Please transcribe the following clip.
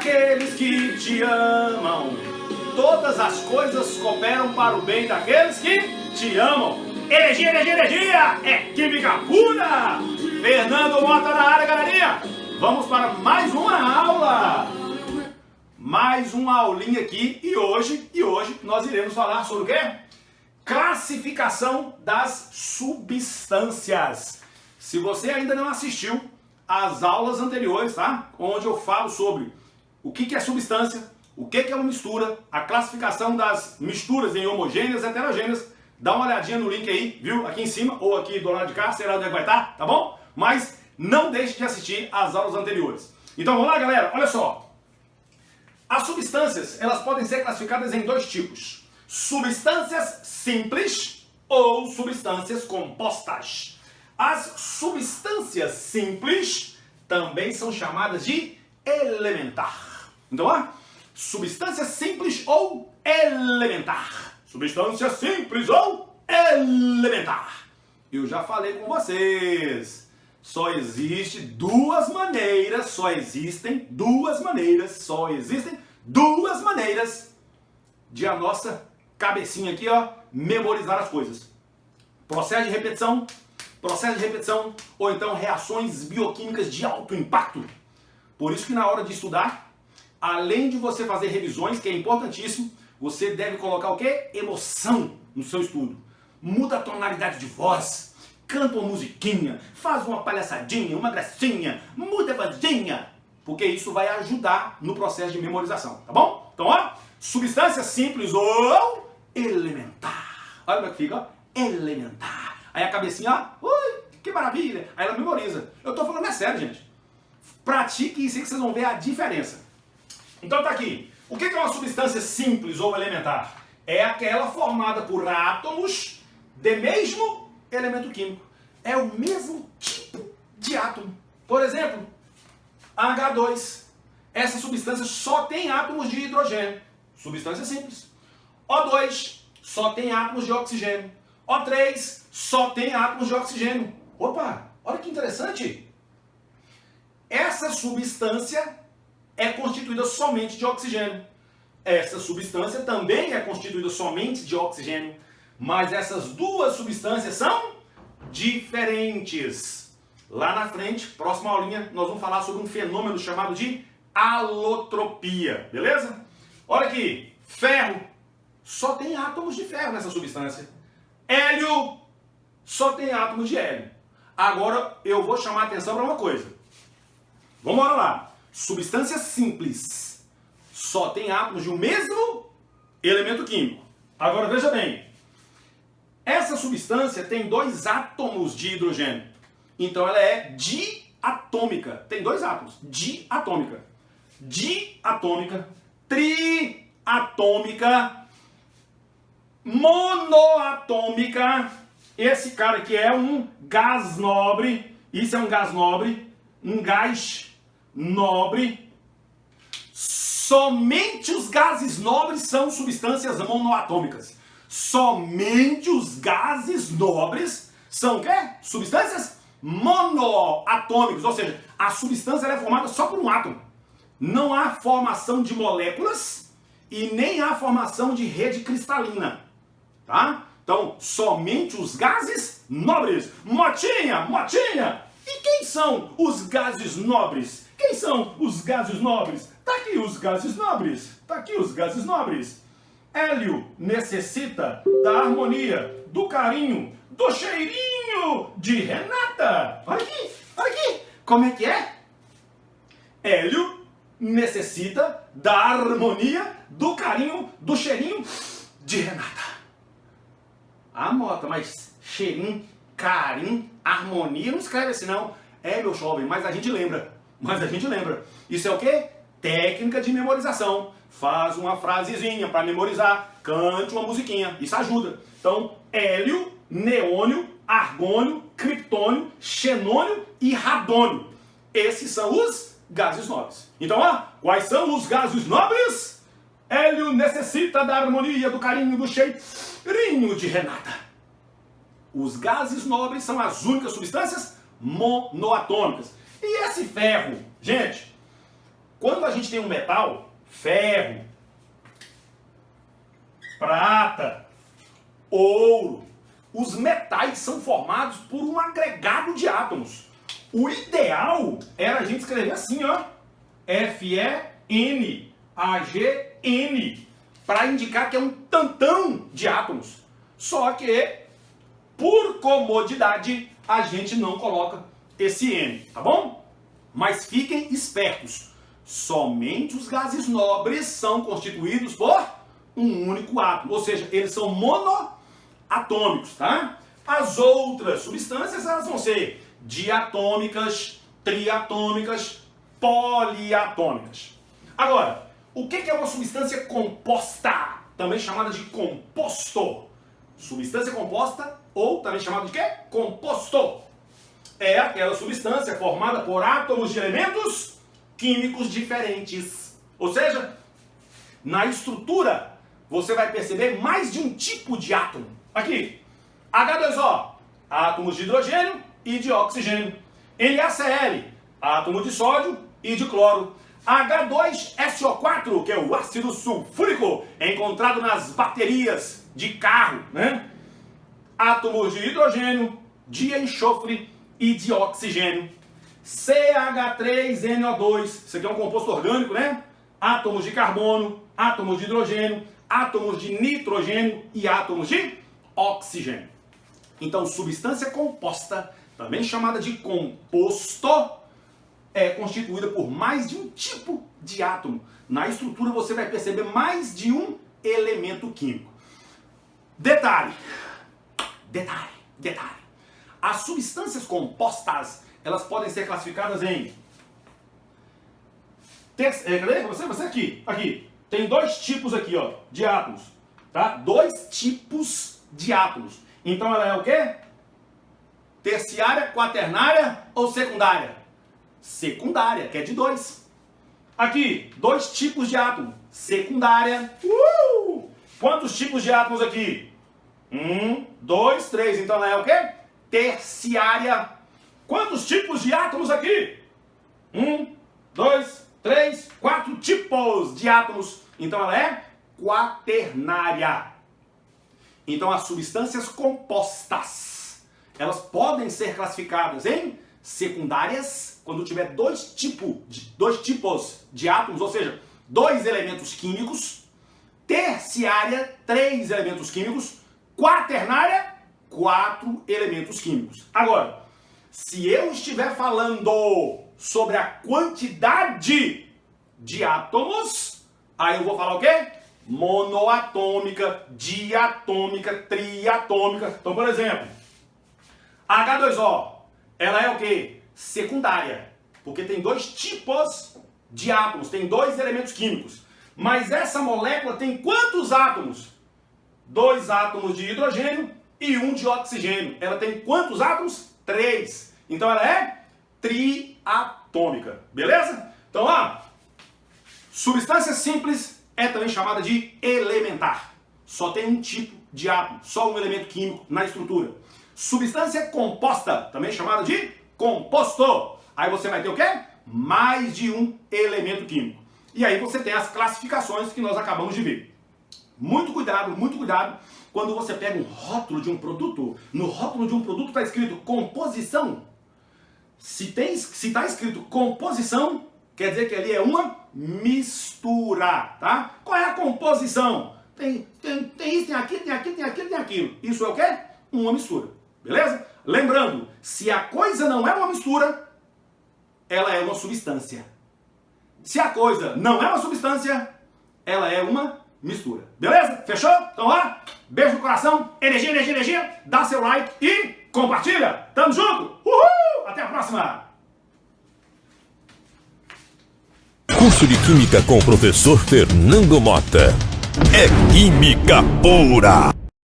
daqueles que te amam. Todas as coisas cooperam para o bem daqueles que te amam. Energia, energia, energia! É química pura! Fernando Mota na área, galerinha! Vamos para mais uma aula! Mais uma aulinha aqui e hoje nós iremos falar sobre o quê? Classificação das substâncias. Se você ainda não assistiu às aulas anteriores, tá? Onde eu falo sobre o que é substância, o que é uma mistura, a classificação das misturas em homogêneas e heterogêneas, dá uma olhadinha no link aí, viu? Aqui em cima ou aqui do lado de cá, sei lá onde é que vai estar, tá bom? Mas não deixe de assistir às aulas anteriores. Então vamos lá, galera, olha só. As substâncias, elas podem ser classificadas em dois tipos. Substâncias simples ou substâncias compostas. As substâncias simples também são chamadas de elementar. Então, ó, substância simples ou elementar. Substância simples ou elementar. Eu já falei com vocês. Só existem duas maneiras de a nossa cabecinha aqui, ó, memorizar as coisas. Processo de repetição, ou então reações bioquímicas de alto impacto. Por isso que na hora de estudar, além de você fazer revisões, que é importantíssimo, você deve colocar o quê? Emoção no seu estudo. Muda a tonalidade de voz, canta uma musiquinha, faz uma palhaçadinha, uma gracinha, muda a vozinha, porque isso vai ajudar no processo de memorização, tá bom? Então, ó, substância simples ou elementar. Olha como é que fica, ó, elementar. Aí a cabecinha, ó, ui, que maravilha, aí ela memoriza. Eu tô falando sério, gente. Pratique isso aí que vocês vão ver a diferença. Então tá aqui. O que é uma substância simples ou elementar? É aquela formada por átomos de mesmo elemento químico. É o mesmo tipo de átomo. Por exemplo, H2. Essa substância só tem átomos de hidrogênio. Substância simples. O2 só tem átomos de oxigênio. O3 só tem átomos de oxigênio. Opa, olha que interessante. Essa substância é constituída somente de oxigênio. Essa substância também é constituída somente de oxigênio. Mas essas duas substâncias são diferentes. Lá na frente, próxima aulinha, nós vamos falar sobre um fenômeno chamado de alotropia. Beleza? Olha aqui. Ferro. Só tem átomos de ferro nessa substância. Hélio. Só tem átomos de hélio. Agora eu vou chamar a atenção para uma coisa. Vamos lá. Substância simples. Só tem átomos de um mesmo elemento químico. Agora veja bem. Essa substância tem dois átomos de hidrogênio. Então ela é diatômica. Tem dois átomos. Diatômica. Diatômica. Triatômica. Monoatômica. Esse cara aqui é um gás nobre. Isso é um gás nobre. Um gás nobre. Somente os gases nobres são substâncias monoatômicas. Somente os gases nobres são o quê? Substâncias monoatômicas. Ou seja, a substância é formada só por um átomo. Não há formação de moléculas e nem há formação de rede cristalina. Tá? Então, somente os gases nobres. Motinha, motinha! E quem são os gases nobres? Quem são os gases nobres? Tá aqui os gases nobres. Tá aqui os gases nobres. Hélio necessita da harmonia, do carinho, do cheirinho de Renata. Olha aqui, olha aqui. Como é que é? Hélio necessita da harmonia, do carinho, do cheirinho de Renata. Ah, Mota, mas cheirinho, carinho, harmonia, não escreve assim não. É, meu jovem, mas a gente lembra. Isso é o quê? Técnica de memorização. Faz uma frasezinha para memorizar, cante uma musiquinha, isso ajuda. Então, hélio, neônio, argônio, criptônio, xenônio e radônio. Esses são os gases nobres. Então, ó, quais são os gases nobres? Hélio necessita da harmonia, do carinho, do cheirinho de Renata. Os gases nobres são as únicas substâncias monoatômicas. E esse ferro, gente, quando a gente tem um metal, ferro, prata, ouro, os metais são formados por um agregado de átomos. O ideal era a gente escrever assim, ó, FeNAgN, para indicar que é um tantão de átomos. Só que, por comodidade, a gente não coloca esse N, tá bom? Mas fiquem espertos, somente os gases nobres são constituídos por um único átomo, ou seja, eles são monoatômicos, tá? As outras substâncias, elas vão ser diatômicas, triatômicas, poliatômicas. Agora, o que é uma substância composta? Também chamada de composto. Substância composta, ou também chamada de quê? Composto. É aquela substância formada por átomos de elementos químicos diferentes. Ou seja, na estrutura, você vai perceber mais de um tipo de átomo. Aqui, H2O, átomos de hidrogênio e de oxigênio. NaCl, átomo de sódio e de cloro. H2SO4, que é o ácido sulfúrico, encontrado nas baterias de carro, né? Átomos de hidrogênio, de enxofre e de oxigênio. CH3NO2, isso aqui é um composto orgânico, né? Átomos de carbono, átomos de hidrogênio, átomos de nitrogênio e átomos de oxigênio. Então, substância composta, também chamada de composto, é constituída por mais de um tipo de átomo. Na estrutura você vai perceber mais de um elemento químico. Detalhe. As substâncias compostas, elas podem ser classificadas em... Cadê? Você aqui. Tem dois tipos aqui, ó, de átomos. Tá? Dois tipos de átomos. Então ela é o quê? Terciária, quaternária ou secundária? Secundária, que é de 2. Aqui, dois tipos de átomo. Secundária. Quantos tipos de átomos aqui? 1, 2, 3. Então ela é o quê? Terciária. Quantos tipos de átomos aqui? 1, 2, 3, 4 tipos de átomos. Então ela é quaternária. Então as substâncias compostas, elas podem ser classificadas em secundárias, quando tiver dois tipos de átomos, ou seja, 2 elementos químicos. Terciária, 3 elementos químicos. Quaternária, 4 elementos químicos. Agora, se eu estiver falando sobre a quantidade de átomos, aí eu vou falar o quê? Monoatômica, diatômica, triatômica. Então, por exemplo, H2O, ela é o quê? Secundária, porque tem 2 tipos de átomos, tem 2 elementos químicos. Mas essa molécula tem quantos átomos? 2 átomos de hidrogênio e 1 de oxigênio. Ela tem quantos átomos? 3. Então ela é triatômica. Beleza? Então, substância simples é também chamada de elementar. Só tem um tipo de átomo, só um elemento químico na estrutura. Substância composta, também chamada de composto. Aí você vai ter o quê? Mais de um elemento químico. E aí você tem as classificações que nós acabamos de ver. Muito cuidado quando você pega um rótulo de um produto. No rótulo de um produto está escrito composição. Se está escrito composição, quer dizer que ali é uma mistura, tá? Qual é a composição? Tem isso, tem aquilo, tem aquilo, tem aquilo, tem aquilo. Isso é o quê? Uma mistura, beleza? Lembrando, se a coisa não é uma mistura, ela é uma substância. Se a coisa não é uma substância, ela é uma mistura. Beleza? Fechou? Então beijo no coração, energia, dá seu like e compartilha. Tamo junto? Uhul! Até a próxima! Curso de Química com o professor Fernando Mota. É química pura!